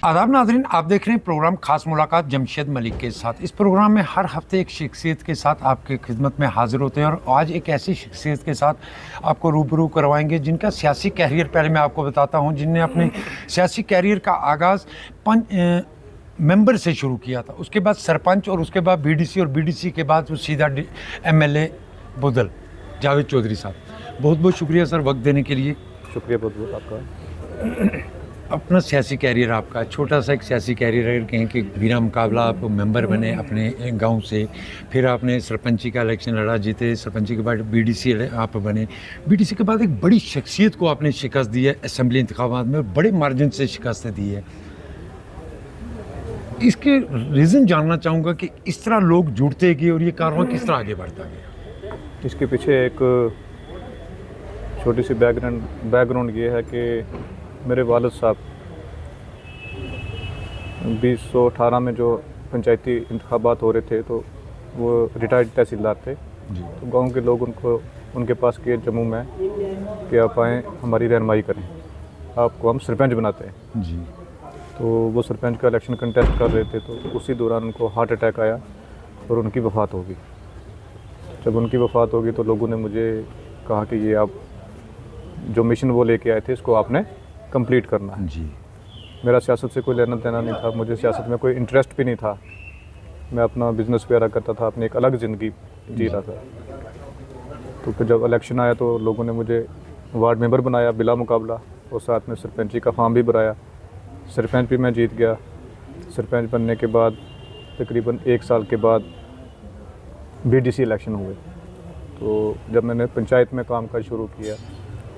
आदाब नाज़रीन, आप देख रहे हैं प्रोग्राम खास मुलाकात जमशेद मलिक के साथ। इस प्रोग्राम में हर हफ्ते एक शख्सियत के साथ आपके खिदमत में हाजिर होते हैं और आज एक ऐसी शख्सियत के साथ आपको रूबरू करवाएंगे जिनका सियासी कैरियर, पहले मैं आपको बताता हूं, जिनने अपने सियासी कैरियर का आगाज़ मेंबर से शुरू किया था, उसके बाद सरपंच और उसके बाद बीडीसी और बीडीसी के बाद वो सीधा एमएलए बुदल जावेद चौधरी साहब। बहुत बहुत शुक्रिया सर वक्त देने के लिए। शुक्रिया बहुत बहुत आपका। अपना सियासी कैरियर आपका छोटा सा एक सियासी कैरियर अगर कहें कि बिना मुकाबला आप मेंबर बने अपने गांव से, फिर आपने सरपंची का इलेक्शन लड़ा, जीते, सरपंची के बाद बीडीसी आप बने, बीडीसी के बाद एक बड़ी शख्सियत को आपने शिकस्त दी है असेंबली इंतखाबात में और बड़े मार्जिन से शिकस्त दी है। इसके रीज़न जानना चाहूँगा कि इस तरह लोग जुड़ते गए और ये कारवां किस तरह आगे बढ़ता गया। इसके पीछे एक छोटी सी बैकग्राउंड ये है कि मेरे वालिद साहब 2018 में जो पंचायती इंतखाबात हो रहे थे तो वो रिटायर्ड तहसीलदार थे। तो गांव के लोग उनके पास गए जम्मू में कि आप आएँ, हमारी रहनुमाई करें, आपको हम सरपंच बनाते हैं जी। तो वो सरपंच का इलेक्शन कंटेस्ट कर रहे थे, तो उसी दौरान उनको हार्ट अटैक आया और उनकी वफ़ात हो गई। जब उनकी वफ़ात हो गई तो लोगों ने मुझे कहा कि ये आप जो मिशन वो लेके आए थे इसको आपने कंप्लीट करना है। जी। मेरा सियासत से कोई लेना देना नहीं था, मुझे सियासत में कोई इंटरेस्ट भी नहीं था। मैं अपना बिज़नेस वगैरह करता था, अपनी एक अलग ज़िंदगी जी रहा था। तो फिर जब इलेक्शन आया तो लोगों ने मुझे वार्ड मेंबर बनाया बिला मुकाबला और साथ में सरपंची का फॉर्म भी भराया। सरपंच भी मैं जीत गया। सरपंच बनने के बाद तकरीबन 1 साल के बाद बीडीसी इलेक्शन हुए। तो जब मैंने पंचायत में काम काज शुरू किया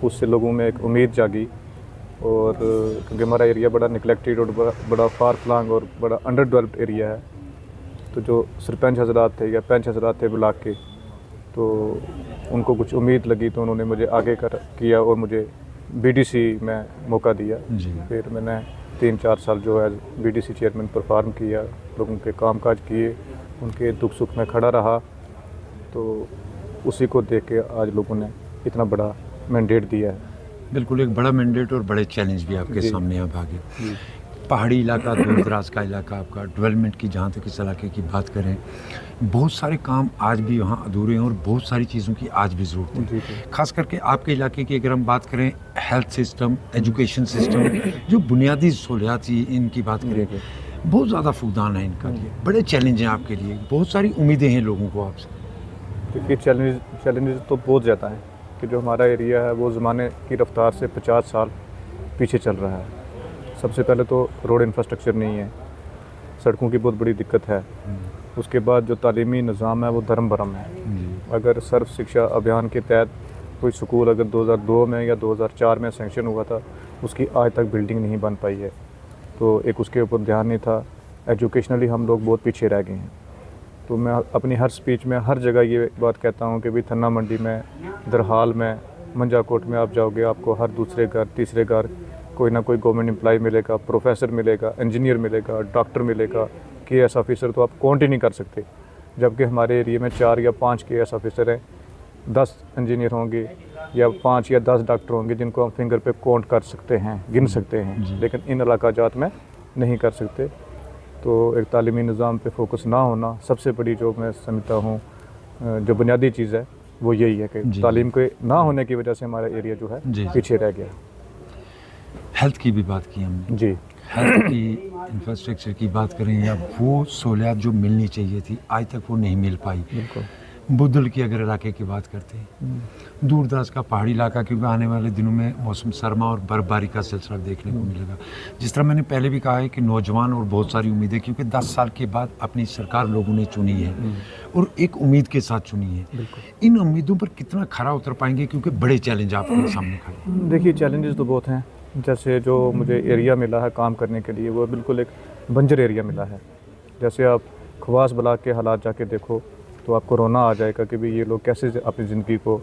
उससे लोगों में एक उम्मीद जागी और क्योंकि हमारा एरिया बड़ा निगलेक्टेड और बड़ा फार फ्लांग और बड़ा अंडर डेवलप्ड एरिया है, तो जो सरपंच हजरात थे या पंच हजरात थे ब्लॉक के, तो उनको कुछ उम्मीद लगी तो उन्होंने मुझे आगे किया और मुझे बीडीसी में मौका दिया। फिर मैंने 3-4 साल जो है बीडीसी चेयरमैन परफॉर्म किया, लोगों के कामकाज किए, उनके दुख सुख में खड़ा रहा। तो उसी को देख के आज लोगों ने इतना बड़ा मैंडेट दिया है। बिल्कुल, एक बड़ा मैंडेट और बड़े चैलेंज भी आपके सामने अब आगे। पहाड़ी इलाका, दूर दराज का इलाका आपका, डेवलपमेंट की जहाँ तक इस इलाके की बात करें, बहुत सारे काम आज भी वहाँ अधूरे हैं और बहुत सारी चीज़ों की आज भी ज़रूरत है। ख़ास करके आपके इलाके की अगर हम बात करें, हेल्थ सिस्टम, एजुकेशन सिस्टम, जो बुनियादी सहूलियात इनकी बात करें, बहुत ज़्यादा फुकदान है इनका लिए, बड़े चैलेंज हैं आपके लिए, बहुत सारी उम्मीदें हैं लोगों को आपसे। देखिए चैलेंजेस तो बहुत ज़्यादा हैं कि जो हमारा एरिया है वो ज़माने की रफ्तार से 50 साल पीछे चल रहा है। सबसे पहले तो रोड इंफ्रास्ट्रक्चर नहीं है, सड़कों की बहुत बड़ी दिक्कत है। उसके बाद जो तालीमी निज़ाम है वो धर्म भरम है। अगर सर्व शिक्षा अभियान के तहत कोई स्कूल अगर 2002 में या 2004 में सेंक्शन हुआ था, उसकी आज तक बिल्डिंग नहीं बन पाई है। तो एक उसके ऊपर ध्यान नहीं था। एजुकेशनली हम लोग बहुत पीछे रह गए हैं। तो मैं अपनी हर स्पीच में हर जगह ये बात कहता हूँ कि भाई थन्ना मंडी में, दरहाल में, मंजाकोट में आप जाओगे, आपको हर दूसरे घर तीसरे घर कोई ना कोई गवर्नमेंट एम्प्लॉय मिलेगा, प्रोफेसर मिलेगा, इंजीनियर मिलेगा, डॉक्टर मिलेगा, केएस ऑफिसर तो आप काउंट ही नहीं कर सकते। जबकि हमारे एरिया में 4 या 5 केएस ऑफिसर हैं, 10 इंजीनियर होंगे या 5 या 10 डॉक्टर होंगे जिनको हम फिंगर पे काउंट कर सकते हैं, गिन सकते हैं, लेकिन इन इलाका जात में नहीं कर सकते। तो एक तालीमी निज़ाम पे फोकस ना होना सबसे बड़ी जो मैं समझता हूँ जो बुनियादी चीज़ है वो यही है कि तालीम के ना होने की वजह से हमारा एरिया जो है पीछे रह गया। हेल्थ की भी बात की हमने जी। हेल्थ की इंफ्रास्ट्रक्चर की बात करें या वो सहूलियात जो मिलनी चाहिए थी आज तक वो नहीं मिल पाई। बिल्कुल। बुदल की अगर इलाके की बात करते हैं, दूर दराज का पहाड़ी इलाका, क्योंकि आने वाले दिनों में मौसम सरमा और बर्फबारी का सिलसिला देखने को मिलेगा। जिस तरह मैंने पहले भी कहा है कि नौजवान और बहुत सारी उम्मीदें, क्योंकि 10 साल के बाद अपनी सरकार लोगों ने चुनी है और एक उम्मीद के साथ चुनी है। इन उम्मीदों पर कितना खरा उतर पाएंगे, क्योंकि बड़े चैलेंज आपके सामने खड़े। देखिए चैलेंजेस तो बहुत हैं। जैसे जो मुझे एरिया मिला है काम करने के लिए वो बिल्कुल एक बंजर एरिया मिला है। जैसे आप खवास ब्लॉक के हालात जाके देखो तो आपको रोना आ जाएगा कि भाई ये लोग कैसे अपनी ज़िंदगी को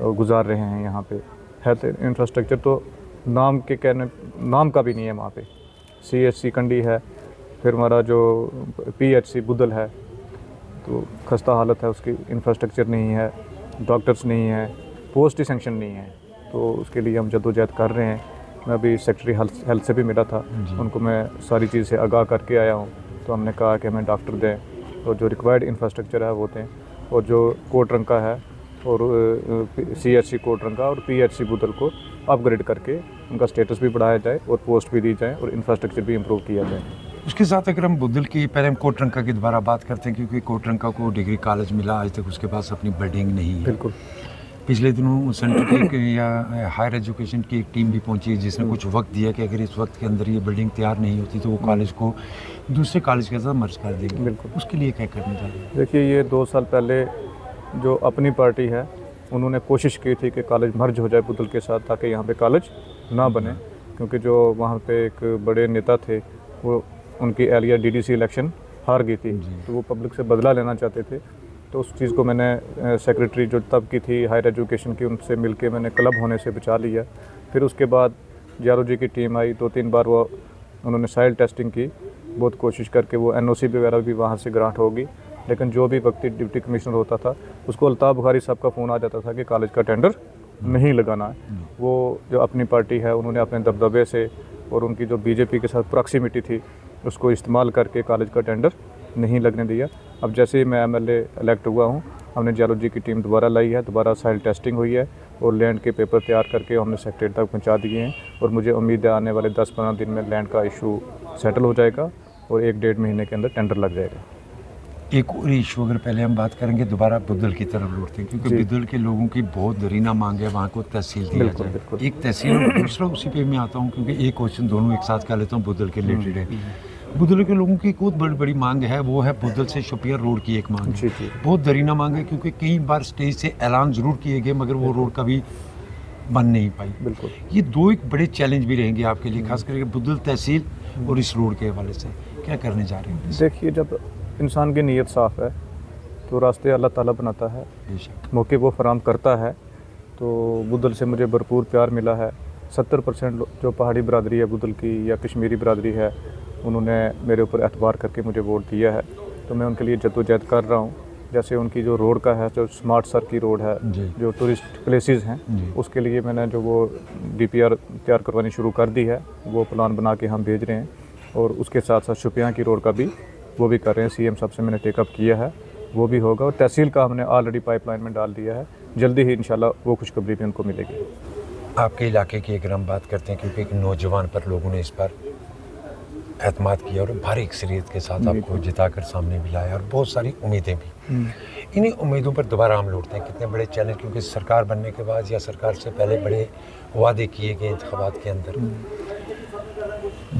गुजार रहे हैं। यहाँ पे हेल्थ इंफ्रास्ट्रक्चर तो नाम का भी नहीं है वहाँ पे। CHC कंडी है, फिर हमारा जो PHC बुदल है तो खस्ता हालत है, उसकी इंफ्रास्ट्रक्चर नहीं है, डॉक्टर्स नहीं है, पोस्ट ही सेंक्शन नहीं है। तो उसके लिए हम जद्दोजहद कर रहे हैं मैं अभी सेक्रेटरी हेल्थ से भी मिला था, उनको मैं सारी चीज़ से आगाह करके आया हूँ। तो हमने कहा कि हमें डॉक्टर दें और जो रिक्वायर्ड इंफ्रास्ट्रक्चर है वो दें, और जो कोटरंका है और CHC कोटरंका और PHC बुदल को अपग्रेड करके उनका स्टेटस भी बढ़ाया जाए और पोस्ट भी दी जाए और इंफ्रास्ट्रक्चर भी इम्प्रूव किया जाए। उसके साथ अगर हम बुदल की, पहले हम कोटरंका की दोबारा बात करते हैं, क्योंकि कोटरंका को डिग्री कॉलेज मिला, आज तक उसके पास अपनी बिल्डिंग नहीं है। बिल्कुल। पिछले दिनों सेंटर की या हायर एजुकेशन की एक टीम भी पहुंची है जिसने कुछ वक्त दिया कि अगर इस वक्त के अंदर ये बिल्डिंग तैयार नहीं होती तो वो कॉलेज को दूसरे कॉलेज के साथ मर्ज कर देंगे। बिल्कुल। उसके लिए क्या करना चाहिए? देखिए, ये 2 साल पहले जो अपनी पार्टी है उन्होंने कोशिश की थी कि कॉलेज मर्ज हो जाए बुदल के साथ, ताकि यहाँ पे कॉलेज ना बने, क्योंकि जो वहाँ पे एक बड़े नेता थे वो उनकी एरिया DDC इलेक्शन हार गई थी, तो वो पब्लिक से बदला लेना चाहते थे। तो उस चीज़ को मैंने सेक्रेटरी जो तब की थी हायर एजुकेशन की, उनसे मिलके मैंने क्लब होने से बचा लिया। फिर उसके बाद JROG की टीम आई, 2-3 बार वो उन्होंने सॉइल टेस्टिंग की, बहुत कोशिश करके वो NOC वगैरह भी वहाँ से ग्रांट होगी, लेकिन जो भी वक्ती डिप्टी कमिश्नर होता था उसको अल्ताफ़ बुखारी साहब का फ़ोन आ जाता था कि कॉलेज का टेंडर नहीं लगाना है। वो जो अपनी पार्टी है उन्होंने अपने दबदबे से और उनकी जो BJP के साथ प्रॉक्सिमिटी थी उसको इस्तेमाल करके कॉलेज का टेंडर नहीं लगने दिया। अब जैसे ही मैं MLA इलेक्ट हुआ हूँ, हमने JROG की टीम दोबारा लाई है, दोबारा सॉइल टेस्टिंग हुई है और लैंड के पेपर तैयार करके हमने सेक्रेटरी तक पहुँचा दिए हैं, और मुझे उम्मीद है आने वाले 10-15 दिन में लैंड का इशू सेटल हो जाएगा और 1-1.5 महीने के अंदर टेंडर लग जाएगा। एक और इशू अगर पहले हम बात करेंगे, दोबारा बुदल की तरफ लौटते हैं, क्योंकि बुदल के लोगों की बहुत दरीना मांग है वहाँ को तहसील दिया बिल्कुल, जाए। बिल्कुल। एक तहसील और दूसरा उसी पे मैं आता हूँ, क्योंकि एक क्वेश्चन दोनों एक साथ कर लेता हूँ बुदल के रिलेटेड है। बुदल के लोगों की एक बहुत बड़ी बड़ी मांग है, वो है बुदल से शोपियां रोड की एक मांग है। जी, जी। बहुत दरीना मांग है, क्योंकि कई बार स्टेज से ऐलान ज़रूर किए गए मगर वो रोड कभी बन नहीं पाई। बिल्कुल। ये 2 एक बड़े चैलेंज भी रहेंगे आपके लिए, खास करके बुदल तहसील और इस रोड के हवाले से क्या करने जा रहे हैं? देखिए, जब इंसान की नीयत साफ़ है तो रास्ते अल्लाह ताला बनाता है, बेशक। मौके वो फराम करता है। तो बुदल से मुझे भरपूर प्यार मिला है। 70% जो पहाड़ी बरादरी है बुदल की या कश्मीरी बरादरी है, उन्होंने मेरे ऊपर एतबार करके मुझे वोट दिया है, तो मैं उनके लिए जद्दोजहद कर रहा हूँ। जैसे उनकी जो रोड का है, जो स्मार्ट सर की रोड है, जो टूरिस्ट प्लेसेस हैं, उसके लिए मैंने जो वो DPR तैयार करवानी शुरू कर दी है, वो प्लान बना के हम भेज रहे हैं। और उसके साथ साथ शोपियां की रोड का भी वो भी कर रहे हैं, CM साहब से मैंने टेकअप किया है, वो भी होगा। और तहसील का हमने ऑलरेडी पाइपलाइन में डाल दिया है, जल्दी ही इंशाल्लाह वो खुशखबरी भी उनको मिलेगी। आपके इलाके की अगर हम बात करते हैं, क्योंकि एक नौजवान पर लोगों ने इस पर एतमाद किया और भारी अक्सरियत के साथ आपको जिताकर सामने भी लाया और बहुत सारी उम्मीदें भी। इन्हीं उम्मीदों पर दोबारा हम लौटते हैं, कितने बड़े चैलेंज, क्योंकि सरकार बनने के बाद या सरकार से पहले बड़े वादे किए गए इंतखाबात के अंदर।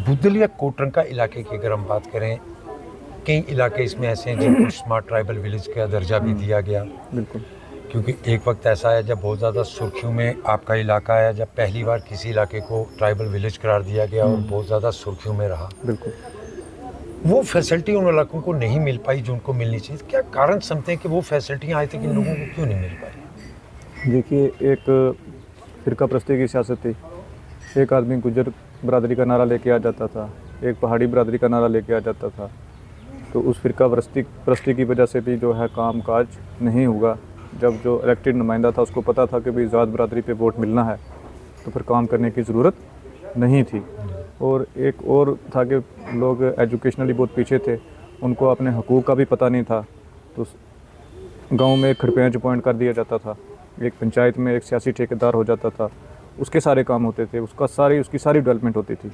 बुदल या कोटरंका इलाके की अगर हम बात करें, कई इलाके इसमें ऐसे हैं जिनको स्मार्ट ट्राइबल विलेज का दर्जा भी दिया गया। बिल्कुल। क्योंकि एक वक्त ऐसा आया जब बहुत ज़्यादा सुर्खियों में आपका इलाका आया, जब पहली बार किसी इलाके को ट्राइबल विलेज करार दिया गया और बहुत ज़्यादा सुर्खियों में रहा। बिल्कुल। वो फैसिलिटी उन इलाकों को नहीं मिल पाई जो उनको मिलनी चाहिए। क्या कारण समझते हैं कि वो फैसिलिटियाँ आई थी कि लोगों को क्यों नहीं मिल पाई? देखिए, एक फ़िरका परस्ती की सियासत थी। एक आदमी गुजर बरादरी का नारा लेके आ जाता था, एक पहाड़ी बरादरी का नारा लेके आ जाता था, तो उस फ़िरका परस्ती की वजह से भी जो है काम काज नहीं हुआ। जब जो इलेक्टेड नुमाइंदा था उसको पता था कि भाई ज़ात बरादरी पे वोट मिलना है, तो फिर काम करने की ज़रूरत नहीं थी। और एक और था कि लोग एजुकेशनली बहुत पीछे थे, उनको अपने हकूक़ का भी पता नहीं था। तो गांव में एक खड़पेंच अपॉइंट कर दिया जाता था, एक पंचायत में एक सियासी ठेकेदार हो जाता था, उसके सारे काम होते थे, उसकी सारी डेवलपमेंट होती थी,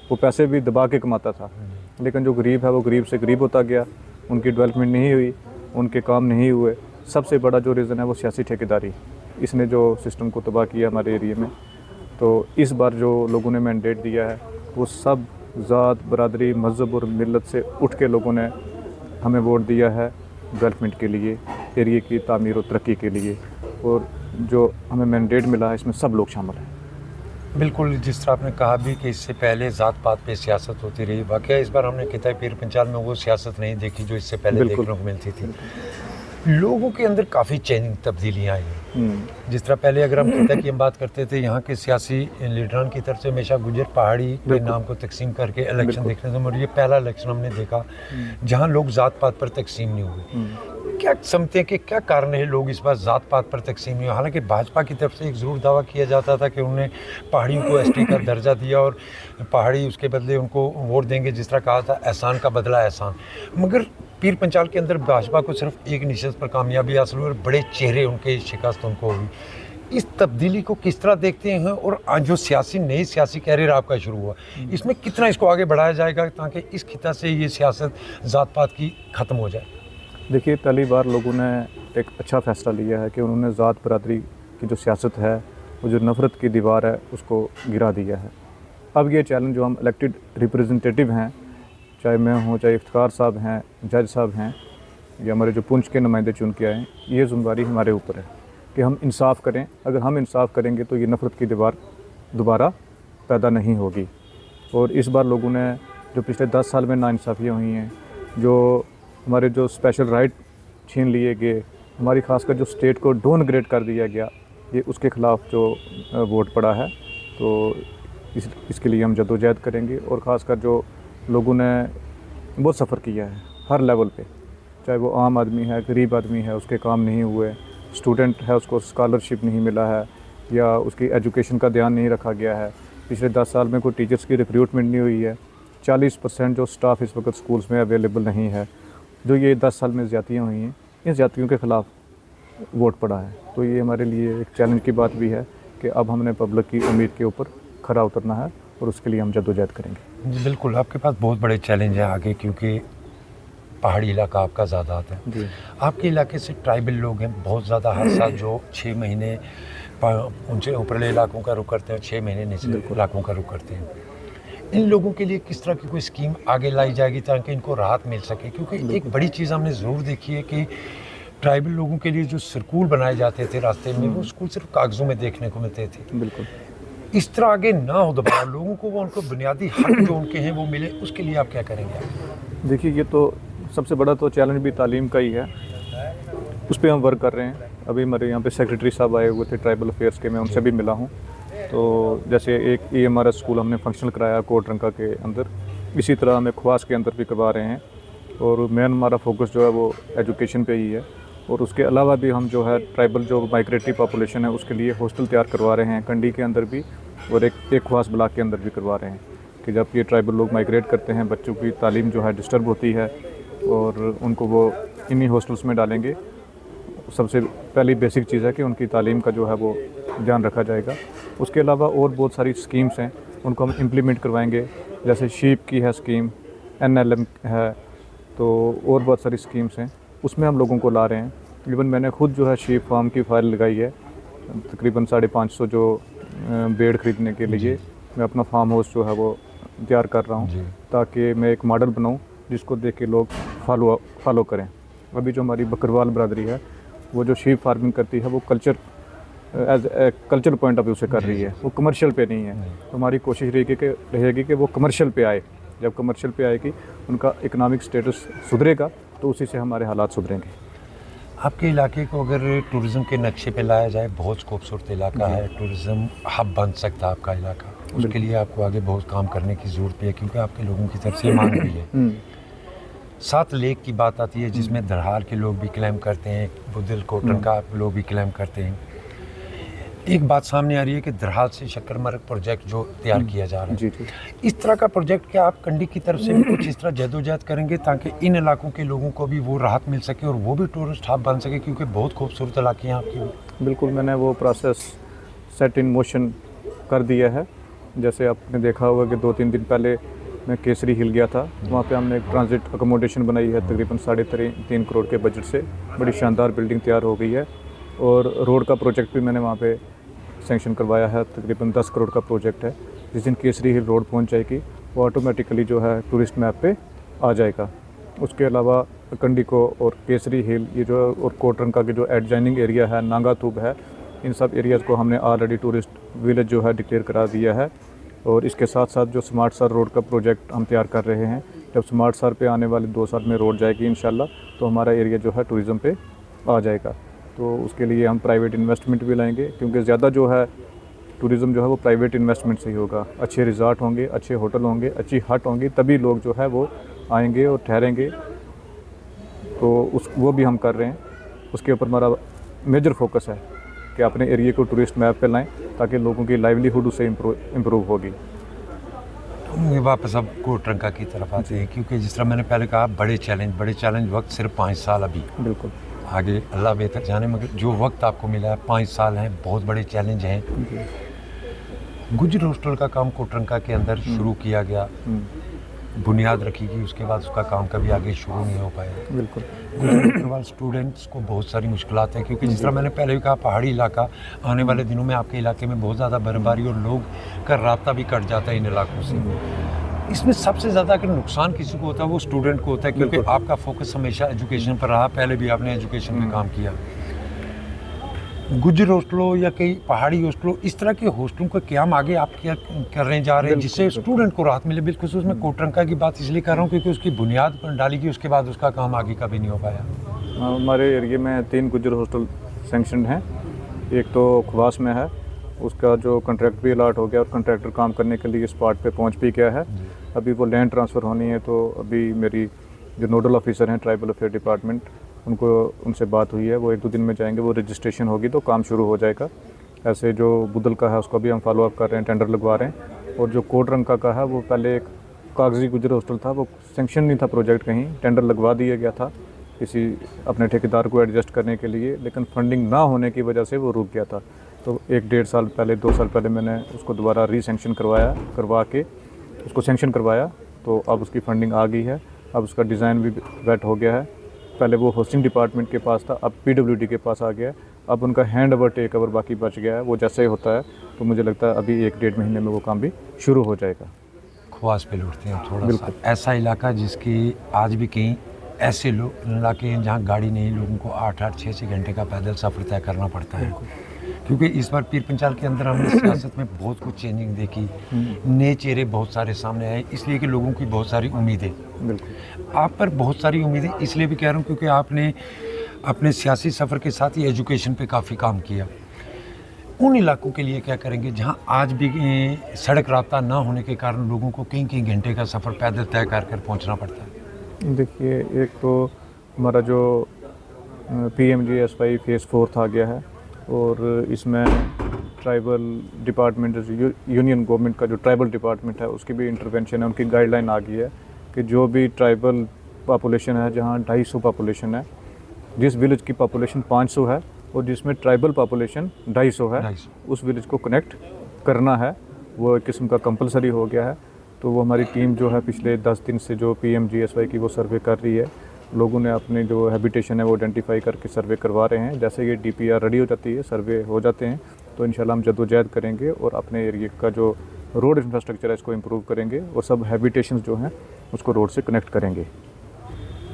वो पैसे भी दबा के कमाता था। लेकिन जो गरीब है वो गरीब से गरीब होता गया, उनकी डेवलपमेंट नहीं हुई, उनके काम नहीं हुए। सबसे बड़ा जो रीज़न है वो सियासी ठेकेदारी, इसने जो सिस्टम को तबाह किया हमारे एरिया में। तो इस बार जो लोगों ने मैंडेट दिया है वो सब ज़ात बरादरी मज़हब और मिलत से उठ के लोगों ने हमें वोट दिया है डेवलपमेंट के लिए, एरिया की तामीर और तरक्की के लिए। और जो हमें मैंडेट मिला है इसमें सब लोग शामिल हैं। बिल्कुल, जिस तरह आपने कहा भी कि इससे पहले ज़ात पात पे सियासत होती रही, वाकई इस बार हमने किताब पीर पंचाल में वो सियासत नहीं देखी जो इससे पहले देखने को मिलती थी। लोगों के अंदर काफ़ी चेंजिंग तब्दीलियाँ आई हैं। जिस तरह पहले अगर हम किता की हम बात करते थे, यहाँ के सियासी लीडरान की तरफ से हमेशा गुजर पहाड़ी के नाम को तकसीम करके इलेक्शन देखने को, और ये पहला इलेक्शन हमने देखा जहाँ लोग ज़ात पात पर तकसीम नहीं हुए। क्या समझते हैं कि क्या कारण है लोग इस बार जात पात पर तकसीम हुए? हालांकि भाजपा की तरफ से एक ज़रूर दावा किया जाता था कि उन्होंने पहाड़ियों को एसटी का दर्जा दिया और पहाड़ी उसके बदले उनको वोट देंगे, जिस तरह कहा था एहसान का बदला एहसान। मगर पीर पंचाल के अंदर भाजपा को सिर्फ एक निशस्त पर कामयाबी हासिल हुई और बड़े चेहरे उनके शिकस्त उनको हुई। इस तब्दीली को किस तरह देखते हैं और आज जो नई सियासी कैरियर आपका शुरू हुआ, इसमें कितना इसको आगे बढ़ाया जाएगा ताकि इस खिता से ये सियासत जात पात की ख़त्म हो जाए? देखिए, पहली बार लोगों ने एक अच्छा फ़ैसला लिया है कि उन्होंने ज़ात बरादरी की जो सियासत है, वो जो नफ़रत की दीवार है, उसको गिरा दिया है। अब ये चैलेंज जो हम इलेक्टेड रिप्रेजेंटेटिव हैं, चाहे मैं हूँ, चाहे इफ्तिखार साहब हैं, जज साहब हैं, या हमारे जो पुंछ के नुमाइंदे चुन के आए, ये ज़िम्मेदारी हमारे ऊपर है कि हम इंसाफ़ करें। अगर हम इंसाफ़ करेंगे तो ये नफ़रत की दीवार दोबारा पैदा नहीं होगी। और इस बार लोगों ने जो पिछले 10 साल में नाइंसाफ़ियाँ हुई हैं, जो हमारे जो स्पेशल राइट छीन लिए गए, हमारी खासकर जो स्टेट को डाउनग्रेड कर दिया गया, ये उसके ख़िलाफ़ जो वोट पड़ा है, तो इसके लिए हम जद्दोजहद करेंगे। और ख़ासकर जो लोगों ने बहुत सफ़र किया है हर लेवल पे, चाहे वो आम आदमी है, गरीब आदमी है, उसके काम नहीं हुए, स्टूडेंट है, उसको स्कॉलरशिप नहीं मिला है, या उसकी एजुकेशन का ध्यान नहीं रखा गया है। पिछले 10 साल में कोई टीचर्स की रिक्रूटमेंट नहीं हुई है। 40% जो स्टाफ इस वक्त स्कूल्स में अवेलेबल नहीं है। जो ये 10 साल में ज़्यादतियाँ हुई हैं, इन ज़्यादतियों के ख़िलाफ़ वोट पड़ा है। तो ये हमारे लिए एक चैलेंज की बात भी है कि अब हमने पब्लिक की उम्मीद के ऊपर खरा उतरना है और उसके लिए हम जद्दोजहद करेंगे। जी बिल्कुल, आपके पास बहुत बड़े चैलेंज हैं आगे, क्योंकि पहाड़ी इलाका आपका ज़्यादा आता है जी। आपके इलाके से ट्राइबल लोग हैं बहुत ज़्यादा, हर साल जो 6 महीने ऊंचे ऊपरले इलाकों का रुख करते हैं, 6 महीने निचले इलाकों का रुख करते हैं। इन लोगों के लिए किस तरह की कोई स्कीम आगे लाई जाएगी ताकि इनको राहत मिल सके? क्योंकि एक बड़ी चीज़ हमने ज़रूर देखी है कि ट्राइबल लोगों के लिए जो स्कूल बनाए जाते थे रास्ते में, वो स्कूल सिर्फ कागज़ों में देखने को मिलते थे। बिल्कुल। इस तरह आगे ना हो दोबारा, लोगों को वो उनको बुनियादी हक जो उनके हैं वो मिले, उसके लिए आप क्या करेंगे? देखिए, ये तो सबसे बड़ा तो चैलेंज भी तालीम का ही है, उस पर हम वर्क कर रहे हैं। अभी हमारे यहाँ पे सेक्रेटरी साहब आए हुए थे ट्राइबल अफेयर्स के, मैं उनसे भी मिला हूँ। तो जैसे एक EMRS स्कूल हमने फंक्शनल कराया कोटरंका के अंदर, इसी तरह हमें ख्वास के अंदर भी करवा रहे हैं। और मेन हमारा फोकस जो है वो एजुकेशन पे ही है। और उसके अलावा भी हम जो है ट्राइबल जो माइग्रेटरी पॉपुलेशन है उसके लिए हॉस्टल तैयार करवा रहे हैं, कंडी के अंदर भी और एक ख्वास ब्लॉक के अंदर भी करवा रहे हैं कि जब ये ट्राइबल लोग माइग्रेट करते हैं, बच्चों की तालीम जो है डिस्टर्ब होती है और उनको वो इन्हीं हॉस्टल्स में डालेंगे। सबसे पहली बेसिक चीज़ है कि उनकी तालीम का जो है वो ध्यान रखा जाएगा। उसके अलावा और बहुत सारी स्कीम्स हैं, उनको हम इम्प्लीमेंट करवाएंगे। जैसे शीप की है स्कीम, NLM है, तो और बहुत सारी स्कीम्स हैं, उसमें हम लोगों को ला रहे हैं। इवन मैंने खुद जो है शीप फार्म की फाइल लगाई है, तकरीबन 550 जो बेड ख़रीदने के लिए मैं अपना फार्म हाउस जो है वो तैयार कर रहा हूँ, ताकि मैं एक मॉडल बनाऊँ जिसको देख के लोग फॉलो करें। अभी जो हमारी बकरवाल बरादरी है, वो जो शीप फार्मिंग करती है, वो culture as a cultural point of view से कर रही है, वो कमर्शियल पे नहीं है। तो हमारी कोशिश रहेगी कि वो कमर्शियल पे आए। जब कमर्शियल पे आएगी, उनका इकोनॉमिक स्टेटस सुधरेगा, तो उसी से हमारे हालात सुधरेंगे। आपके इलाके को अगर टूरिज़्म के नक्शे पे लाया जाए, बहुत खूबसूरत इलाका है, टूरिज़्म हब बन सकता है आपका इलाका। उसके लिए आपको आगे बहुत काम करने की ज़रूरत है, क्योंकि आपके लोगों की तरफ से मांग भी है। 7 लेक की बात आती है, जिसमें दरहाल के लोग भी क्लेम करते हैं, बुदिल कोटन का लोग भी क्लेम करते हैं। एक बात सामने आ रही है कि दरहाल से शक्करमर्ग प्रोजेक्ट जो तैयार किया जा रहा है, जी। इस तरह का प्रोजेक्ट क्या आप कंडी की तरफ से भी कुछ इस तरह जद्दोजहद करेंगे ताकि इन इलाकों के लोगों को भी वो राहत मिल सके और वो भी टूरिस्ट हब बन सके, क्योंकि बहुत खूबसूरत इलाके हैं आपकी? बिल्कुल, मैंने वो प्रोसेस सेट इन मोशन कर दिया है। जैसे आपने देखा होगा कि 2-3 दिन पहले मैं केसरी हिल गया था, वहाँ पे हमने एक ट्रांजिट अकोमोडेशन बनाई है, तकरीबन 3.5 करोड़ के बजट से। बड़ी शानदार बिल्डिंग तैयार हो गई है। और रोड का प्रोजेक्ट भी मैंने वहाँ पे सैंक्शन करवाया है, तकरीबन 10 करोड़ का प्रोजेक्ट है। जिस दिन केसरी हिल रोड पहुँच जाएगी, वो ऑटोमेटिकली जो है टूरिस्ट मैप पे आ जाएगा। उसके अलावा कंडी को और केसरी हिल ये जो और कोटरंका के जो एडजॉइनिंग एरिया है, नांगातूब है, इन सब एरियाज़ को हमने ऑलरेडी टूरिस्ट विलेज जो है डिक्लेयर करा दिया है। और इसके साथ साथ जो स्मार्ट सर रोड का प्रोजेक्ट हम तैयार कर रहे हैं, जब स्मार्ट सर पे आने वाले 2 साल में रोड जाएगी इंशाल्लाह, तो हमारा एरिया जो है टूरिज़म पे आ जाएगा। तो उसके लिए हम प्राइवेट इन्वेस्टमेंट भी लाएंगे, क्योंकि ज़्यादा जो है टूरिज़म जो है वो प्राइवेट इन्वेस्टमेंट से ही होगा। अच्छे रिज़ॉर्ट होंगे, अच्छे होटल होंगे, अच्छी हट होंगी, तभी लोग जो है वो आएंगे और ठहरेंगे। तो वो भी हम कर रहे हैं। उसके ऊपर हमारा मेजर फोकस है कि अपने एरिया को टूरिस्ट मैप पे लाएं ताकि लोगों की लाइवलीहुड उससे इम्प्रूव होगी। ये वापस अब कोटरंका की तरफ आते हैं, क्योंकि जिस तरह मैंने पहले कहा बड़े चैलेंज वक्त सिर्फ 5 साल अभी, बिल्कुल आगे अल्लाह बेहतर जाने, मगर जो वक्त आपको मिला है 5 साल हैं, बहुत बड़े चैलेंज हैं। गुजर हॉस्टल का काम कोटरंका के अंदर शुरू किया गया, बुनियाद रखी गई, उसके बाद उसका काम कभी आगे शुरू नहीं हो पाया। बिल्कुल गुजर हॉस्टल वाले स्टूडेंट्स को बहुत सारी मुश्किलात हैं, क्योंकि जिस तरह मैंने पहले भी कहा पहाड़ी इलाका, आने वाले दिनों में आपके इलाके में बहुत ज़्यादा बर्फबारी और लोग का राब्ता भी कट जाता है इन इलाकों से। इसमें सबसे ज़्यादा अगर नुकसान किसी को होता है वो स्टूडेंट को होता है, क्योंकि आपका फोकस हमेशा एजुकेशन पर रहा, पहले भी आपने एजुकेशन पे काम किया। गुजर हॉस्टलों या कई पहाड़ी हॉस्टलों, इस तरह के हॉस्टलों का क्याम आगे आप क्या करने जा रहे हैं जिससे स्टूडेंट को राहत मिले? बिलखुसूस मैं कोटरंका की बात इसलिए कर रहा हूँ क्योंकि उसकी बुनियाद डाली गई, उसके बाद उसका काम आगे कभी नहीं हो पाया। हमारे एरिया में 3 गुजर हॉस्टल सैंक्शन हैं। एक तो खवास में है, उसका जो कॉन्ट्रैक्ट भी अलाट हो गया और कॉन्ट्रैक्टर काम करने के लिए स्पॉट पे पहुंच भी गया है। अभी वो लैंड ट्रांसफ़र होनी है, तो अभी मेरी जो नोडल ऑफिसर हैं ट्राइबल अफेयर डिपार्टमेंट, उनसे बात हुई है, वो 1-2 दिन में जाएंगे, वो रजिस्ट्रेशन होगी तो काम शुरू हो जाएगा। ऐसे जो बुदल का है उसका भी हम फॉलो अप कर रहे हैं, टेंडर लगवा रहे हैं। और जो कोटरंका का है वो पहले एक कागजी गुजर हॉस्टल था, वो सैंक्शन नहीं था प्रोजेक्ट, कहीं टेंडर लगवा दिया गया था किसी अपने ठेकेदार को एडजस्ट करने के लिए, लेकिन फंडिंग ना होने की वजह से वो रुक गया था। तो 1-1.5 साल पहले 2 साल पहले मैंने उसको दोबारा रीसैंक्शन करवा के उसको सैंक्शन करवाया, तो अब उसकी फंडिंग आ गई है। अब उसका डिज़ाइन भी वेट हो गया है। पहले वो होस्टिंग डिपार्टमेंट के पास था, अब PWD के पास आ गया है। अब उनका हैंड ओवर टेक ओवर बाकी बच गया है, वो जैसे ही होता है तो मुझे लगता है अभी 1-1.5 महीने में वो काम भी शुरू हो जाएगा। ख्वास पे लौटते हैं थोड़ा सा, ऐसा इलाका जिसकी आज भी कहीं ऐसे इलाके हैं जहाँ गाड़ी नहीं, लोगों को 8-8, 6-6 घंटे का पैदल सफ़र तय करना पड़ता है। क्योंकि इस बार पीर पंचाल के अंदर हमने सियासत में बहुत कुछ चेंजिंग देखी, नए चेहरे बहुत सारे सामने आए, इसलिए कि लोगों की बहुत सारी उम्मीदें, बिल्कुल आप पर बहुत सारी उम्मीदें इसलिए भी कह रहा हूँ क्योंकि आपने अपने सियासी सफ़र के साथ ही एजुकेशन पे काफ़ी काम किया। उन इलाकों के लिए क्या करेंगे जहां आज भी सड़क रास्ता ना होने के कारण लोगों को कई घंटे का सफ़र पैदल तय कर पहुंचना पड़ता है? देखिए, एक तो हमारा जो PMGSY फेज़ 4 आ गया है, और इसमें ट्राइबल डिपार्टमेंट, यूनियन गवर्नमेंट का जो ट्राइबल डिपार्टमेंट है उसकी भी इंटरवेंशन है, उनकी गाइडलाइन आ गई है कि जो भी ट्राइबल पॉपुलेशन है, जहाँ 250 पॉपुलेशन है, जिस विलेज की पॉपुलेशन 500 है और जिसमें ट्राइबल पॉपुलेशन 250 है, उस विलेज को कनेक्ट करना है। वो एक किस्म का कंपलसरी हो गया है। तो वो हमारी टीम जो है पिछले 10 दिन से जो PMGSY की वो सर्वे कर रही है। लोगों ने अपने जो हैबिटेशन है वो आइडेंटिफाई करके सर्वे करवा रहे हैं। जैसे ये DPR रेडी हो जाती है, सर्वे हो जाते हैं, तो इंशाल्लाह हम जद्दोजहद करेंगे और अपने एरिया का जो रोड इंफ्रास्ट्रक्चर है इसको इम्प्रूव करेंगे और सब हैबिटेशन जो हैं उसको रोड से कनेक्ट करेंगे।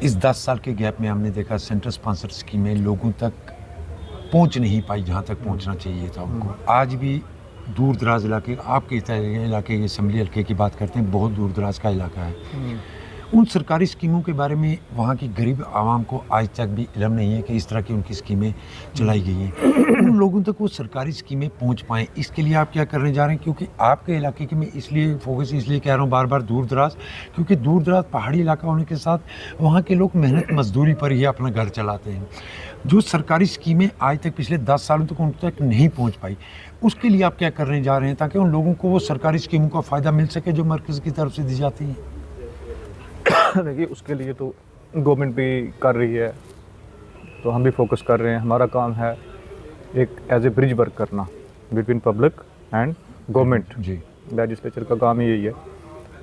इस 10 साल के गैप में हमने देखा सेंट्रल स्पॉन्सर स्कीमें लोगों तक पहुंच नहीं पाई जहां तक पहुंचना चाहिए था उनको। आज भी दूर दराज इलाके, आपके इलाके के असम्बली हल्के की बात करते हैं, बहुत दूर दराज का इलाका है। उन सरकारी स्कीमों के बारे में वहाँ की गरीब आवाम को आज तक भी इल्म नहीं है कि इस तरह की उनकी स्कीमें चलाई गई हैं। उन लोगों तक वो सरकारी स्कीमें पहुँच पाएँ, इसके लिए आप क्या करने जा रहे हैं? क्योंकि आपके इलाके की मैं इसलिए फोकस इसलिए कह रहा हूँ बार बार दूर दराज, क्योंकि दूर दराज पहाड़ी इलाका होने के साथ वहाँ के लोग मेहनत मजदूरी पर ही अपना घर चलाते हैं। जो सरकारी स्कीमें आज तक पिछले 10 सालों तक उन तक नहीं पहुँच पाई, उसके लिए आप क्या करने जा रहे हैं ताकि उन लोगों को वो सरकारी स्कीमों का फ़ायदा मिल सके जो मरकज़ की तरफ से दी जाती हैं? देखिए, उसके लिए तो गवर्नमेंट भी कर रही है, तो हम भी फोकस कर रहे हैं। हमारा काम है एक एज ए ब्रिज वर्क करना बिटवीन पब्लिक एंड गवर्नमेंट। जी, लेजिस्लेचर का काम ही यही है।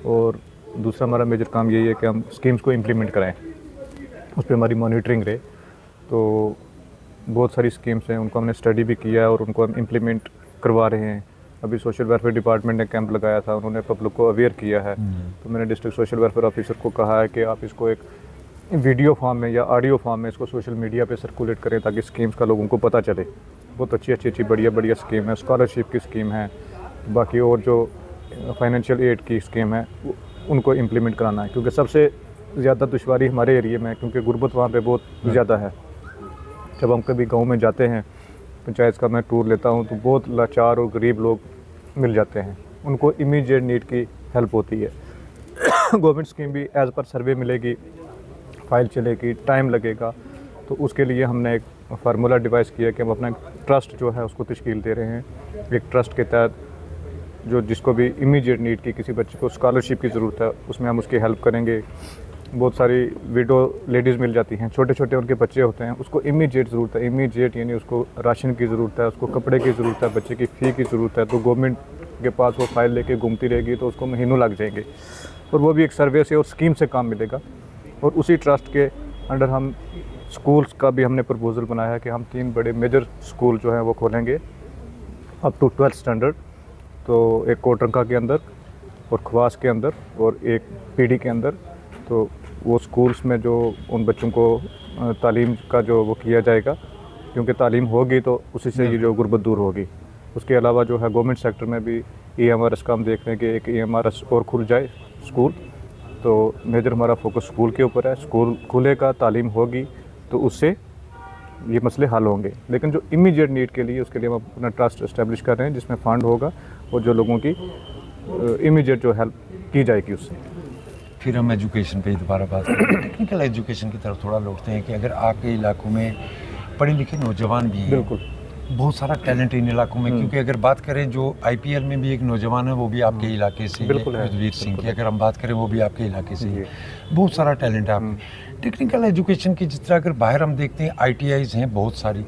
और दूसरा हमारा मेजर काम यही है कि हम स्कीम्स को इम्प्लीमेंट कराएं, उस पर हमारी मॉनिटरिंग रहे। तो बहुत सारी स्कीम्स हैं, उनको हमने स्टडी भी किया है और उनको हम इम्प्लीमेंट करवा रहे हैं। अभी सोशल वेलफेयर डिपार्टमेंट ने कैंप लगाया था, उन्होंने पब्लिक को अवेयर किया है। तो मैंने डिस्ट्रिक्ट सोशल वेलफेयर ऑफिसर को कहा है कि आप इसको एक वीडियो फॉर्म में या ऑडियो फॉर्म में इसको सोशल मीडिया पे सर्कुलेट करें ताकि स्कीम्स का लोगों को पता चले। बहुत अच्छी बढ़िया स्कीम है, स्कॉलरशिप की स्कीम है, बाकी और जो फाइनेंशियल एड की स्कीम है उनको इम्प्लीमेंट कराना है। क्योंकि सबसे ज़्यादा दुश्वारी हमारे एरिया में है, क्योंकि गुर्बत वहाँ पर बहुत ज़्यादा है। जब हम कभी गाँव में जाते हैं, पंचायत का मैं टूर लेता हूँ, तो बहुत लाचार और गरीब लोग मिल जाते हैं, उनको इमीडिएट नीड की हेल्प होती है। गवर्नमेंट स्कीम भी एज पर सर्वे मिलेगी, फ़ाइल चलेगी, टाइम लगेगा। तो उसके लिए हमने एक फार्मूला डिवाइस किया कि हम अपना ट्रस्ट जो है उसको तश्कील दे रहे हैं। एक ट्रस्ट के तहत जो जिसको भी इमीडिएट नीड की, किसी बच्चे को स्कॉलरशिप की ज़रूरत है, उसमें हम उसकी हेल्प करेंगे। बहुत सारी विडो लेडीज़ मिल जाती हैं, छोटे छोटे उनके बच्चे होते हैं, उसको इमीडिएट ज़रूरत है, इमीडिएट यानी उसको राशन की ज़रूरत है, उसको कपड़े की ज़रूरत है, बच्चे की फ़ी की ज़रूरत है। तो गवर्नमेंट के पास वो फाइल लेके घूमती रहेगी तो उसको महीनों लग जाएंगे, और वो भी एक सर्वे से और स्कीम से काम मिलेगा। और उसी ट्रस्ट के अंडर हम स्कूल्स का भी हमने प्रपोज़ल बनाया है कि हम 3 बड़े मेजर स्कूल जो हैं वो खोलेंगे अप टू 12th स्टैंडर्ड। तो एक कोटरंका के अंदर और खवास के अंदर और एक पीडी के अंदर। तो वो स्कूल्स में जो उन बच्चों को तालीम का जो वो किया जाएगा, क्योंकि तालीम होगी तो उसी से ये जो गुर्बत दूर होगी। उसके अलावा जो है गवर्नमेंट सेक्टर में भी EMRS का हम देख रहे हैं कि एक EMRS और खुल जाए स्कूल। तो मेजर हमारा फोकस स्कूल के ऊपर है। स्कूल खुलेगा, तालीम होगी तो उससे ये मसले हल होंगे। लेकिन जो इमीडिएट नीड के लिए, उसके लिए हम अपना ट्रस्ट इस्टेब्लिश कर रहे हैं जिसमें फ़ंड होगा और जो लोगों की इमीडिएट जो हेल्प की जाएगी उससे। फिर हम एजुकेशन पे दोबारा बात करें। टेक्निकल एजुकेशन की तरफ थोड़ा लौटते हैं कि अगर आपके इलाकों में पढ़े लिखे नौजवान भी हैं, बिल्कुल बहुत सारा टैलेंट इन इलाकों में, क्योंकि अगर बात करें जो IPL में भी एक नौजवान है वो भी आपके इलाके से बिल्कुल है, युद्धवीर सिंह की, अगर हम बात करें वो भी आपके इलाके से ही है। जी। बहुत सारा टैलेंट है आपके टेक्निकल एजुकेशन की। जिस तरह अगर बाहर हम देखते हैं ITIs हैं बहुत सारी,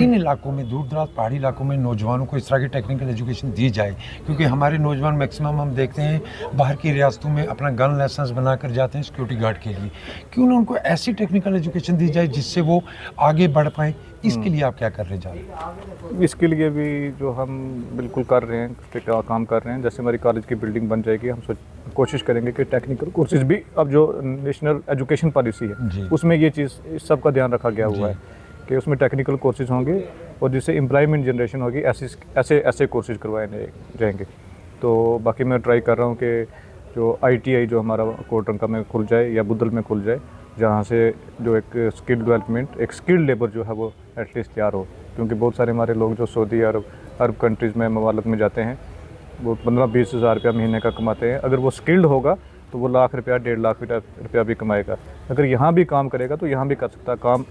इन इलाकों में दूर दराज पहाड़ी इलाकों में नौजवानों को इस तरह की टेक्निकल एजुकेशन दी जाए, क्योंकि हमारे नौजवान मैक्सिमम हम देखते हैं बाहर की रियासतों में अपना गन लाइसेंस बना कर जाते हैं सिक्योरिटी गार्ड के लिए। क्यों ना उनको ऐसी टेक्निकल एजुकेशन दी जाए जिससे वो आगे बढ़ पाएँ। इसके लिए आप क्या कर रहे जा रहे हैं? इसके लिए भी जो हम बिल्कुल कर रहे हैं, उस पर काम कर रहे हैं। जैसे हमारी कॉलेज की बिल्डिंग बन जाएगी, हम कोशिश करेंगे कि टेक्निकल कोर्सेज भी, अब जो नेशनल एजुकेशन पॉलिसी है उसमें ये चीज़ इस सब का ध्यान रखा गया हुआ है कि उसमें टेक्निकल कोर्सेज होंगे और जिससे एम्प्लॉयमेंट जनरेशन होगी, ऐसे कोर्सेज करवाए जाएंगे। तो बाकी मैं ट्राई कर रहा हूँ कि जो ITI जो हमारा कोटरंका में खुल जाए या बुद्धल में खुल जाए, जहाँ से जो एक स्किल डेवलपमेंट, एक स्किल्ड लेबर जो है वो एटलीस्ट तैयार हो। क्योंकि बहुत सारे हमारे लोग जो सऊदी अरब कंट्रीज़ में, ममालिक में जाते हैं, वो 15-20 हज़ार रुपया महीने का कमाते हैं। अगर वो स्किल्ड होगा तो वो लाख रुपया, 1.5 लाख रुपया भी कमाएगा। अगर यहाँ भी काम करेगा तो यहाँ भी कर सकता है काम।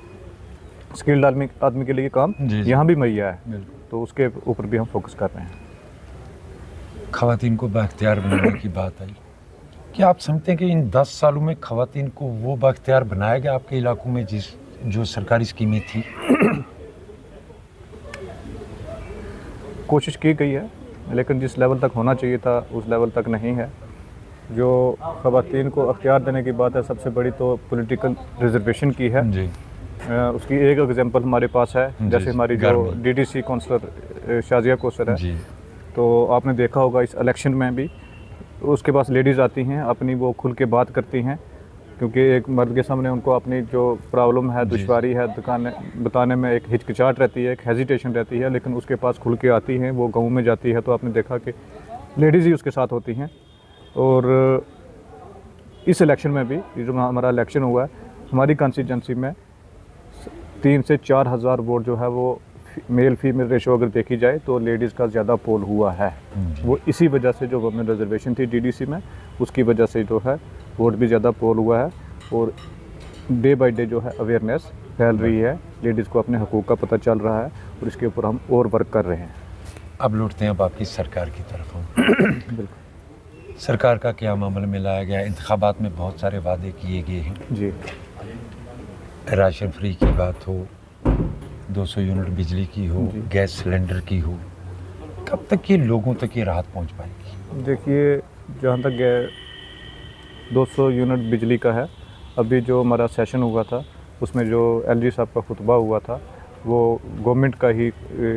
स्किल्ड आदमी के लिए काम यहाँ भी मुहैया है, तो उसके ऊपर भी हम फोकस कर रहे हैं। ख़वातीन को बाख्तियार बनाने की बात आई, क्या आप समझते हैं कि इन 10 सालों में ख़वातीन को वो बाख्तियार बनाया गया आपके इलाकों में जो सरकारी स्कीमें थी? कोशिश की गई है, लेकिन जिस लेवल तक होना चाहिए था उस लेवल तक नहीं है। जो ख़वातीन को अख्तियार देने की बात है, सबसे बड़ी तो पॉलिटिकल रिजर्वेशन की है जी। उसकी एक एग्जांपल हमारे पास है, जैसे हमारी जो DDC काउंसलर शाजिया कौसर है जी। तो आपने देखा होगा इस इलेक्शन में भी उसके पास लेडीज़ आती हैं, अपनी वो खुल के बात करती हैं, क्योंकि एक मर्द के सामने उनको अपनी जो प्रॉब्लम है, दुश्वारी है, बताने में एक हिचकिचाहट रहती है, एक हेजिटेशन रहती है, लेकिन उसके पास खुल के आती हैं। वो गाँव में जाती है तो आपने देखा कि लेडीज़ ही उसके साथ होती हैं। और इस इलेक्शन में भी जो हमारा इलेक्शन हुआ है, हमारी कॉन्स्टिट्यूंसी में 3 से 4 हज़ार वोट जो है वो मेल फीमेल रेशो अगर देखी जाए तो लेडीज़ का ज़्यादा पोल हुआ है। वो इसी वजह से जो वुमेन रिजर्वेशन थी DDC में, उसकी वजह से जो है वोट भी ज़्यादा पोल हुआ है। और डे बाय डे जो है अवेयरनेस फैल रही है, लेडीज़ को अपने हकूक़ का पता चल रहा है, और इसके ऊपर हम और वर्क कर रहे हैं। अब लौटते हैं अब आपकी सरकार की तरफ बिल्कुल। सरकार का क्या मामले में लाया गया? इंतखाबात में बहुत सारे वादे किए गए हैं जी। राशन फ्री की बात हो, 200 यूनिट बिजली की हो, गैस सिलेंडर की हो, कब तक ये लोगों तक ये राहत पहुंच पाएगी? देखिए, जहाँ तक 200 यूनिट बिजली का है, अभी जो हमारा सेशन हुआ था उसमें जो LG साहब का खुतबा हुआ था वो गवर्नमेंट का ही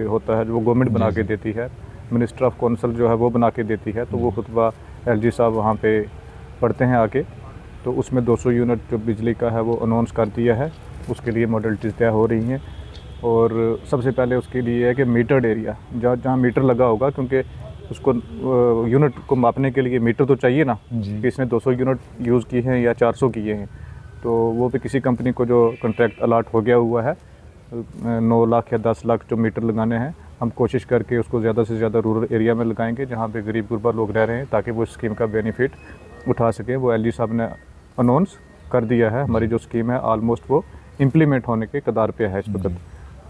होता है, जो गवर्नमेंट बना के देती है। मिनिस्टर ऑफ काउंसिल जो है वो बना के देती है, तो वो खुतबा LG साहब वहाँ पे पढ़ते हैं आके। तो उसमें 200 यूनिट जो बिजली का है वो अनाउंस कर दिया है, उसके लिए मॉडलिटीज़ तय हो रही हैं। और सबसे पहले उसके लिए है कि मीटर्ड एरिया, जहाँ मीटर लगा होगा, क्योंकि उसको यूनिट को मापने के लिए मीटर तो चाहिए ना कि इसने 200 यूनिट यूज़ किए हैं या 400 किए हैं। तो वो भी किसी कंपनी को जो कॉन्ट्रैक्ट अलाट हो गया हुआ है, 9 लाख या 10 लाख जो मीटर लगाने हैं, हम कोशिश करके उसको ज़्यादा से ज़्यादा रूरल एरिया में लगाएंगे जहाँ पे गरीब गुरबा लोग रह रहे हैं, ताकि वो स्कीम का बेनिफिट उठा सकें। वो LG साहब ने अनाउंस कर दिया है, हमारी जो स्कीम है ऑलमोस्ट वो इम्प्लीमेंट होने के कगार पे है इस वक्त,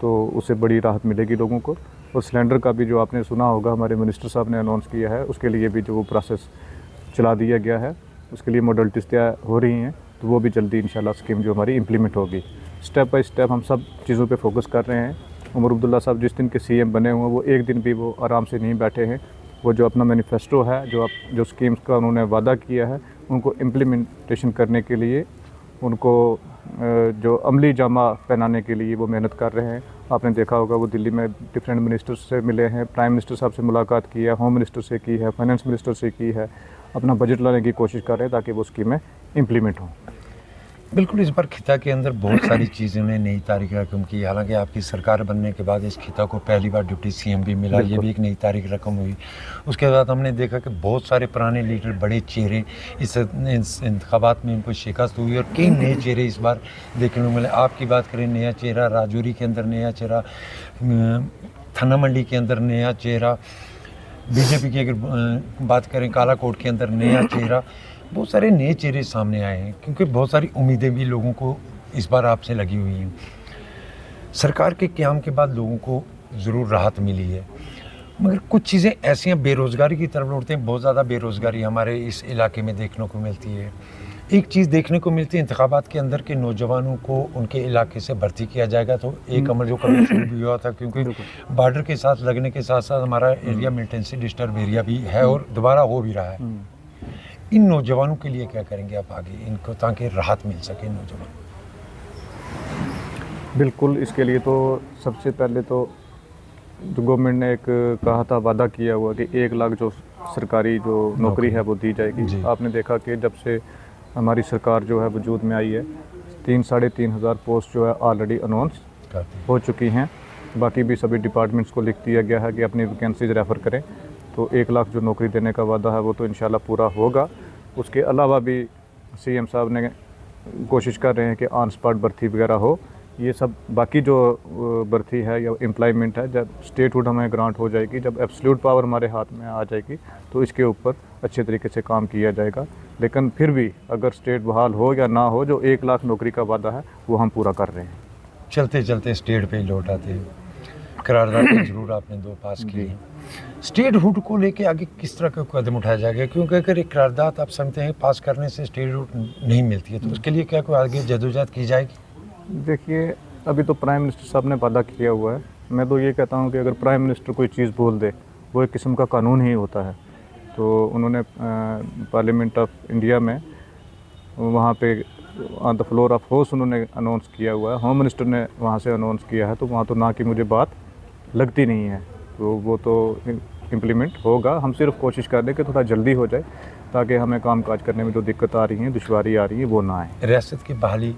तो उससे बड़ी राहत मिलेगी लोगों को। और सिलेंडर का भी जो आपने सुना होगा, हमारे मिनिस्टर साहब ने अनाउंस किया है, उसके लिए भी जो वो प्रोसेस चला दिया गया है, उसके लिए मॉडलिटीज़ तैयार हो रही हैं, तो वो भी जल्दी इंशाल्लाह स्कीम जो हमारी इम्प्लीमेंट होगी। स्टेप बाय स्टेप हम सब चीज़ों पे फोकस कर रहे हैं। उमर अब्दुल्ला साहब जिस दिन के सीएम बने हुए हैं, वो एक दिन भी वो आराम से नहीं बैठे हैं। वो जो अपना मैनिफेस्टो है, जो स्कीम्स का उन्होंने वादा किया है, उनको इम्प्लीमेंटेशन करने के लिए, उनको जो अमली जामा पहनाने के लिए वो मेहनत कर रहे हैं। आपने देखा होगा वो दिल्ली में डिफरेंट मिनिस्टर्स से मिले हैं, प्राइम मिनिस्टर साहब से मुलाकात की है, होम मिनिस्टर से की है, फाइनेंस मिनिस्टर से की है, अपना बजट लाने की कोशिश कर रहे हैं ताकि वो स्कीमें इम्प्लीमेंट हों। बिल्कुल, इस बार खिता के अंदर बहुत सारी चीज़ों ने नई तारीख रकम की। हालांकि आपकी सरकार बनने के बाद इस खिता को पहली बार डिप्टी सीएम भी मिला, ये भी एक नई तारीख रकम हुई। उसके बाद हमने देखा कि बहुत सारे पुराने लीडर, बड़े चेहरे इस इंतखाबात में इनको शिकस्त हुई और कई नए चेहरे इस बार देखने को मिले। आपकी बात करें, नया चेहरा राजौरी के अंदर, नया चेहरा थाना मंडी के अंदर, नया चेहरा बीजेपी की अगर बात करें कालाकोट के अंदर, नया चेहरा, बहुत सारे नए चेहरे सामने आए हैं, क्योंकि बहुत सारी उम्मीदें भी लोगों को इस बार आपसे लगी हुई हैं। सरकार के क़याम के बाद लोगों को ज़रूर राहत मिली है, मगर कुछ चीज़ें ऐसी हैं, बेरोज़गारी की तरफ लौटते हैं। बहुत ज़्यादा बेरोज़गारी हमारे इस इलाके में देखने को मिलती है। एक चीज़ देखने को मिलती है, इंतखाबात के अंदर के नौजवानों को उनके इलाके से भर्ती किया जाएगा, तो एक अमल जो कभी शुरू भी हुआ था, क्योंकि बॉर्डर के साथ लगने के साथ साथ हमारा एरिया मिलिटेंसी डिस्टर्ब एरिया भी है और दोबारा हो भी रहा है। इन नौजवानों के लिए क्या करेंगे आप आगे, इनको ताकि राहत मिल सके नौजवान? बिल्कुल, इसके लिए तो सबसे पहले तो जो गवर्नमेंट ने एक कहा था, वादा किया हुआ कि 1 लाख जो सरकारी जो नौकरी है वो दी जाएगी। आपने देखा कि जब से हमारी सरकार जो है वजूद में आई है, 3-3.5 हज़ार पोस्ट जो है ऑलरेडी अनाउंस हो चुकी हैं। बाकी भी सभी डिपार्टमेंट्स को लिख दिया गया है कि अपनी वैकेंसीज रेफ़र करें, तो 1 लाख जो नौकरी देने का वादा है वो तो इंशाल्लाह पूरा होगा। उसके अलावा भी सीएम साहब ने कोशिश कर रहे हैं कि ऑन स्पॉट भर्ती वगैरह हो। ये सब बाकी जो भर्ती है या एम्प्लॉयमेंट है, जब स्टेटहुड हमें ग्रांट हो जाएगी, जब एब्सोल्यूट पावर हमारे हाथ में आ जाएगी, तो इसके ऊपर अच्छे तरीके से काम किया जाएगा। लेकिन फिर भी अगर स्टेट बहाल हो या ना हो, जो 1 लाख नौकरी का वादा है वो हम पूरा कर रहे हैं। चलते चलते स्टेट पे ही लौट आते हैं। करारदाद जरूर आपने 2 पास की हैं। स्टेटहुड को लेके आगे किस तरह का कदम उठाया जाएगा, क्योंकि अगर एक करारदाद आप समझते हैं पास करने से स्टेटहुड नहीं मिलती है, तो उसके लिए क्या कोई आगे जदोजहद की जाएगी? देखिए, अभी तो प्राइम मिनिस्टर साहब ने वादा किया हुआ है। मैं तो ये कहता हूँ कि अगर प्राइम मिनिस्टर कोई चीज़ बोल दे, वो एक किस्म का कानून ही होता है। तो उन्होंने पार्लियामेंट ऑफ इंडिया में वहाँ पे on the floor of house उन्होंने अनाउंस किया हुआ है, होम मिनिस्टर ने वहाँ से अनाउंस किया है, तो वहाँ तो ना कि मुझे बात लगती नहीं है, तो वो तो इम्प्लीमेंट होगा। हम सिर्फ कोशिश कर रहे हैं कि थोड़ा जल्दी हो जाए, ताकि हमें काम काज करने में जो दिक्कत आ रही है, दुश्वारी आ रही है, वो ना आए। रियासत की बहाली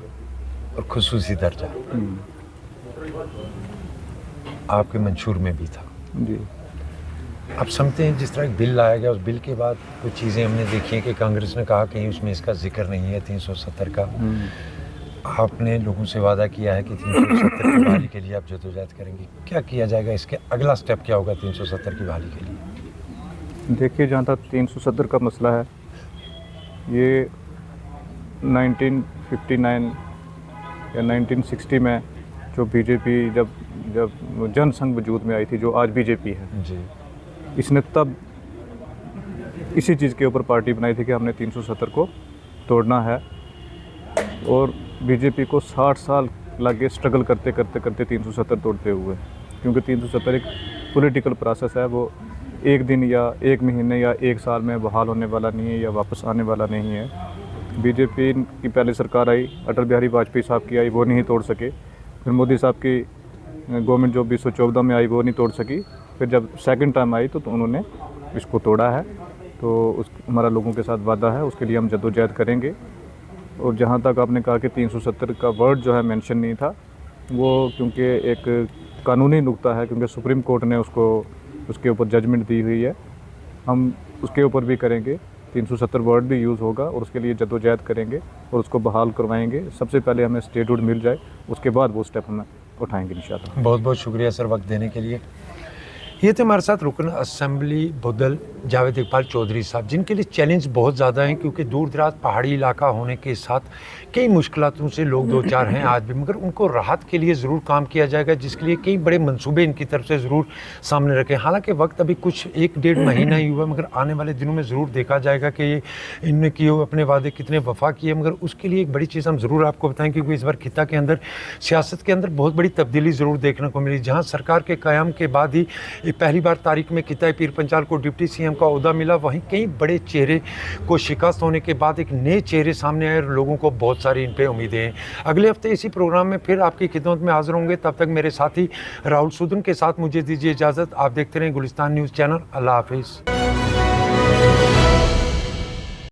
और खुसूसी दर्जा आपके मंशूर में भी था जी। आप समझते हैं जिस तरह एक बिल लाया गया, उस बिल के बाद कुछ चीज़ें हमने देखी हैं कि कांग्रेस ने कहा कहीं उसमें इसका जिक्र नहीं है 370 का। आपने लोगों से वादा किया है कि 370 की बहाली के लिए आप जदोजहद करेंगे। क्या किया जाएगा, इसके अगला स्टेप क्या होगा 370 की बहाली के लिए? देखिए, जहाँ तक 370 का मसला है, ये 1959 या 1960 में जो बीजेपी जब जनसंघ वजूद में आई थी, जो आज बीजेपी है जी, इसने तब इसी चीज़ के ऊपर पार्टी बनाई थी कि हमने 370 को तोड़ना है। और बीजेपी को 60 साल लगे स्ट्रगल करते करते करते 370 तोड़ते हुए, क्योंकि 370 एक पॉलिटिकल प्रोसेस है, वो एक दिन या एक महीने या एक साल में बहाल होने वाला नहीं है या वापस आने वाला नहीं है। बीजेपी की पहले सरकार आई, अटल बिहारी वाजपेयी साहब की आई, वो नहीं तोड़ सके। फिर मोदी साहब की गवर्नमेंट जो 2014 में आई, वो नहीं तोड़ सकी। फिर जब सेकंड टाइम आई तो उन्होंने इसको तोड़ा है। तो हमारा लोगों के साथ वादा है, उसके लिए हम जद्दोजहद करेंगे। और जहाँ तक आपने कहा कि 370 का वर्ड जो है मेंशन नहीं था, वो क्योंकि एक कानूनी नुक्ता है, क्योंकि सुप्रीम कोर्ट ने उसके ऊपर जजमेंट दी हुई है। हम उसके ऊपर भी करेंगे, 370 वर्ड भी यूज़ होगा और उसके लिए जद्दोजहद करेंगे और उसको बहाल करवाएंगे। सबसे पहले हमें स्टेटहुड मिल जाए, उसके बाद वो स्टेप हम उठाएंगे इंशाल्लाह। बहुत बहुत शुक्रिया सर वक्त देने के लिए। ये थे हमारे साथ रुकन असेंबली बुदल जावेद इकबाल चौधरी साहब, जिनके लिए चैलेंज बहुत ज़्यादा हैं क्योंकि दूर दराज पहाड़ी इलाका होने के साथ कई मुश्किलों से लोग दो चार हैं आज भी, मगर उनको राहत के लिए ज़रूर काम किया जाएगा, जिसके लिए कई बड़े मंसूबे इनकी तरफ से ज़रूर सामने रखे। हालांकि वक्त अभी कुछ 1-1.5 महीना ही हुआ, मगर आने वाले दिनों में ज़रूर देखा जाएगा कि ये इनने किए हुए अपने वादे कितने वफा किए। मगर उसके लिए एक बड़ी चीज़ हम ज़रूर आपको बताएं, क्योंकि इस बार खिता के अंदर सियासत के अंदर बहुत बड़ी तब्दीली ज़रूर देखने को मिली। जहाँ सरकार के क़याम के बाद ही पहली बार तारीख में खिता पीर पंचाल को डिप्टी सीएम का ओहदा मिला, वहीं कई बड़े चेहरे को शिकस्त होने के बाद एक नए चेहरे सामने आए और लोगों को बहुत सारी इन पे उम्मीदें हैं। अगले हफ्ते इसी प्रोग्राम में फिर आपकी खिदमत में हाजिर होंगे। तब तक मेरे साथी राहुल सूदन के साथ मुझे दीजिए इजाज़त। आप देखते रहें गुलिस्तान न्यूज़ चैनल। अल्लाह हाफिज़।